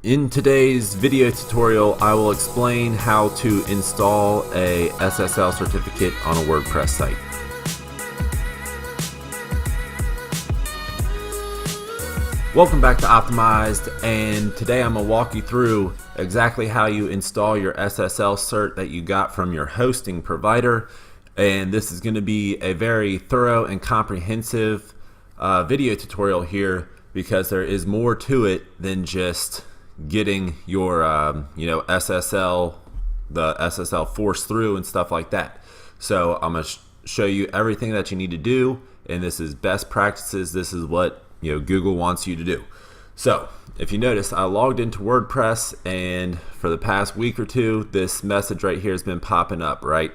In today's video tutorial, I will explain how to install a SSL certificate on a WordPress site. Welcome back to Optimized, and today I'm going to walk you through exactly how you install your SSL cert that you got from your hosting provider. And this is going to be a very thorough and comprehensive video tutorial here, because there is more to it than just getting your SSL, the SSL forced through and stuff like that. So I'm going to show you everything that you need to do, and this is best practices. This is what Google wants you to do. So if you notice, I logged into WordPress, and for the past week or two, this message right here has been popping up, right?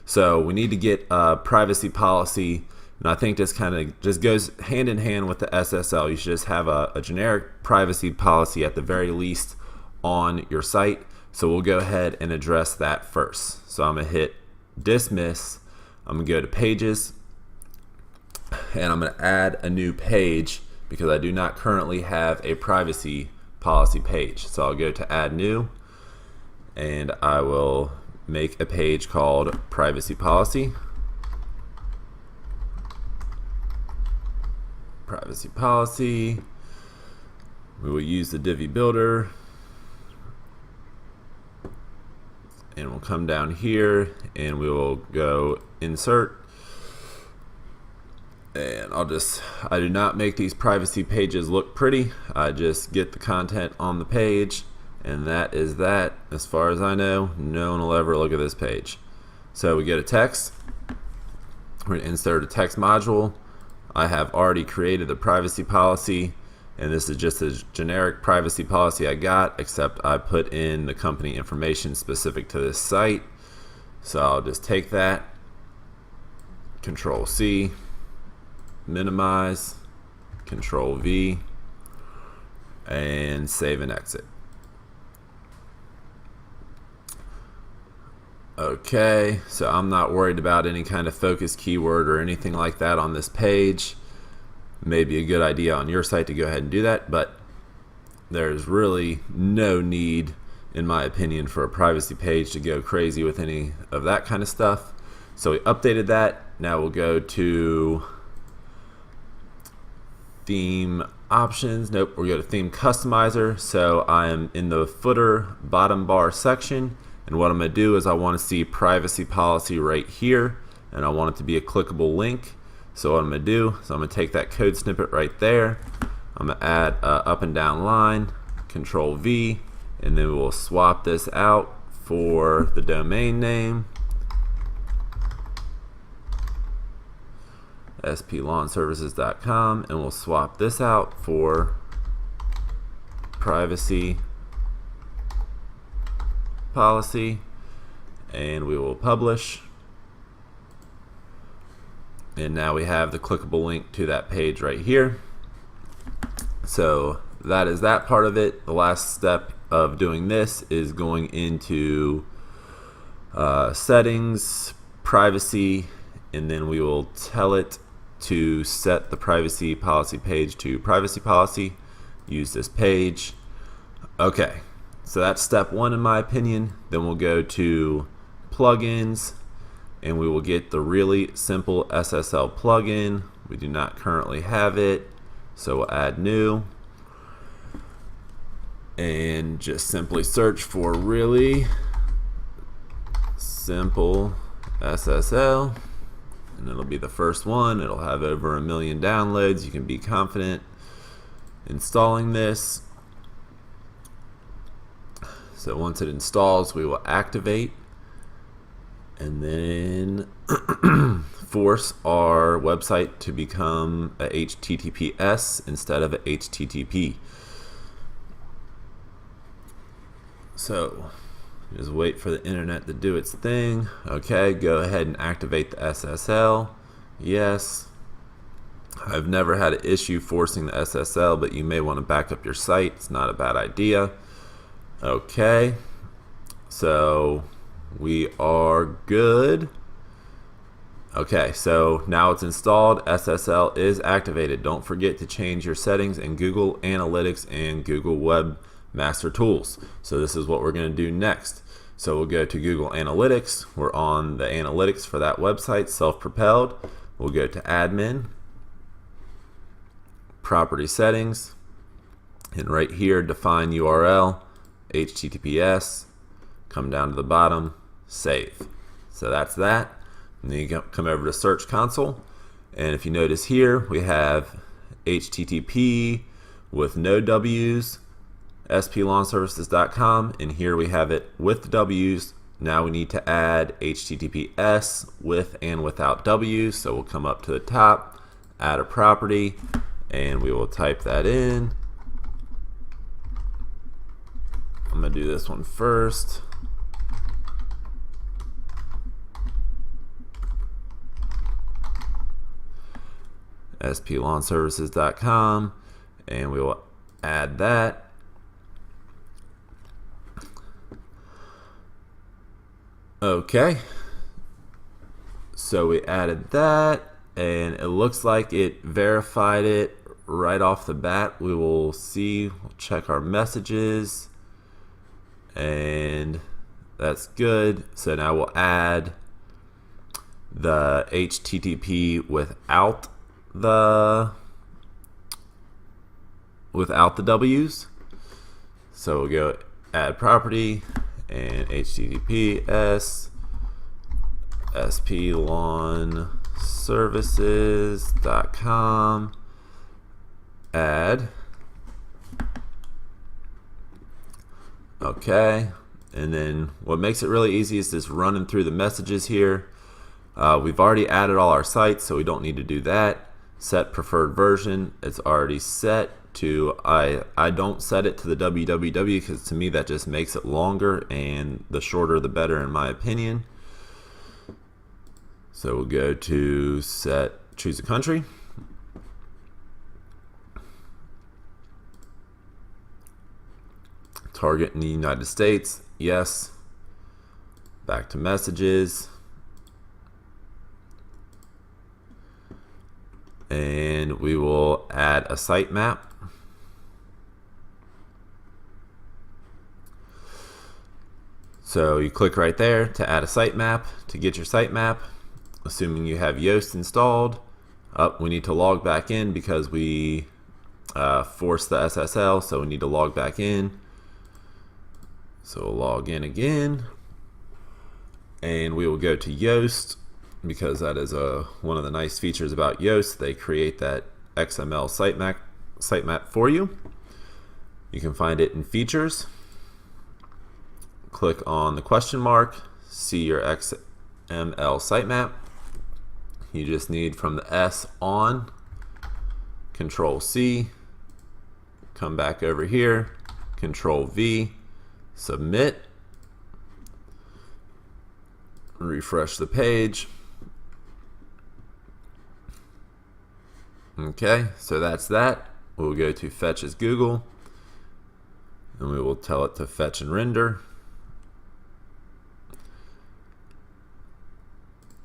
So we need to get a privacy policy. And I think this kind of just goes hand in hand with the SSL. You should just have a generic privacy policy at the very least on your site. So we'll go ahead and address that first. So I'm going to hit dismiss. I'm going to go to pages, and I'm going to add a new page because I do not currently have a privacy policy page. So I'll go to add new, and I will make a page called privacy policy. Privacy policy. We will use the Divi builder, and we'll come down here and we will go insert, and I do not make these privacy pages look pretty. I just get the content on the page, and that is that. As far as I know, no one will ever look at this page. So we get a text. We're going to insert a text module. I have already created the privacy policy, and this is just a generic privacy policy I got, except I put in the company information specific to this site. So I'll just take that, Control C, minimize, Control V, and save and exit. Okay, so I'm not worried about any kind of focus keyword or anything like that on this page. Maybe a good idea on your site to go ahead and do that, but there's really no need, in my opinion, for a privacy page to go crazy with any of that kind of stuff. So we updated that. Now we'll go to theme options. Nope, we'll go to theme customizer. So I am in the footer bottom bar section. And what I'm going to do is I want to see privacy policy right here, and I want it to be a clickable link. So what I'm going to do is I'm going to take that code snippet right there. I'm going to add a up and down line, Control V, and then we'll swap this out for the domain name, splawnservices.com, and we'll swap this out for privacy policy, and we will publish. And now we have the clickable link to that page right here. So that is that part of it. The last step of doing this is going into settings, privacy, and then we will tell it to set the privacy policy page to privacy policy. Use this page. Okay. So that's step one in my opinion. Then we'll go to plugins, and we will get the really simple SSL plugin. We do not currently have it, so we'll add new, and just simply search for really simple SSL, and it'll be the first one. It'll have over 1 million downloads. You can be confident installing this. So once it installs, we will activate, and then force our website to become a HTTPS instead of a HTTP. So just wait for the internet to do its thing. Okay, go ahead and activate the SSL. Yes. I've never had an issue forcing the SSL, but you may want to back up your site. It's not a bad idea. Okay, so we are good. Okay, so now it's installed. SSL is activated. Don't forget to change your settings in Google Analytics and Google Web master tools. So this is what we're going to do next. So we'll go to Google Analytics. We're on the analytics for that website, self-propelled. We'll go to admin, property settings, and right here define URL, HTTPS, come down to the bottom, save. So that's that. And then you come over to Search Console, and if you notice here we have HTTP with no W's, splawnservices.com, and here we have it with W's. Now we need to add HTTPS with and without W's, so we'll come up to the top, add a property, and we will type that in. I'm going to do this one first. splawnservices.com, and we will add that. Okay, so we added that, and it looks like it verified it right off the bat. We will see, we'll check our messages, and that's good. So now we'll add the HTTP without the W's. So we'll go add property and HTTPS splawnservices.com, add. Okay, and then what makes it really easy is just running through the messages here. We've already added all our sites, so we don't need to do that. Set preferred version, it's already set to, I don't set it to the www because to me that just makes it longer, and the shorter the better in my opinion. So we'll go to choose a country. Target in the United States, yes. Back to messages. And we will add a sitemap. So you click right there to add a sitemap. To get your sitemap, assuming you have Yoast installed, we need to log back in because we forced the SSL, so we need to log back in. So we'll log in again, and we will go to Yoast because that is one of the nice features about Yoast. They create that XML sitemap for you. You can find it in features. Click on the question mark, see your XML sitemap. You just need from the S on, Control C, come back over here, Control V, submit, refresh the page. Okay, so that's that. We'll go to fetch as Google, and we will tell it to fetch and render.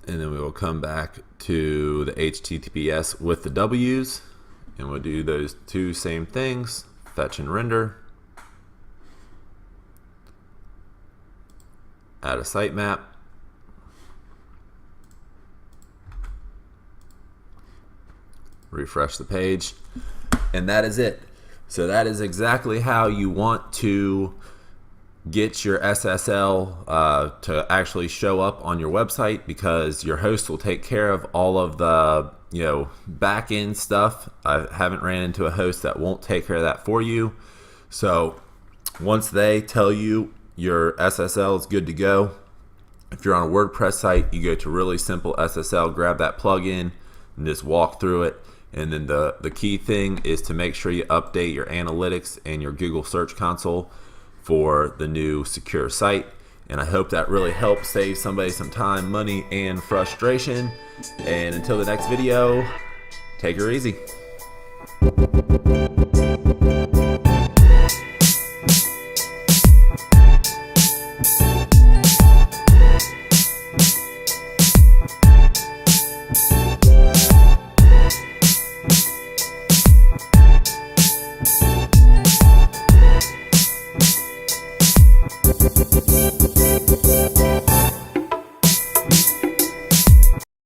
And then we will come back to the HTTPS with the W's, and we'll do those two same things, fetch and render. Add a sitemap. Refresh the page, and that is it. So that is exactly how you want to get your SSL to actually show up on your website, because your host will take care of all of the back end stuff. I haven't ran into a host that won't take care of that for you. So once they tell you your SSL is good to go, if you're on a WordPress site, you go to really simple SSL, grab that plugin and just walk through it. And then the key thing is to make sure you update your analytics and your Google Search Console for the new secure site. And I hope that really helps save somebody some time, money, and frustration. And until the next video, take her easy.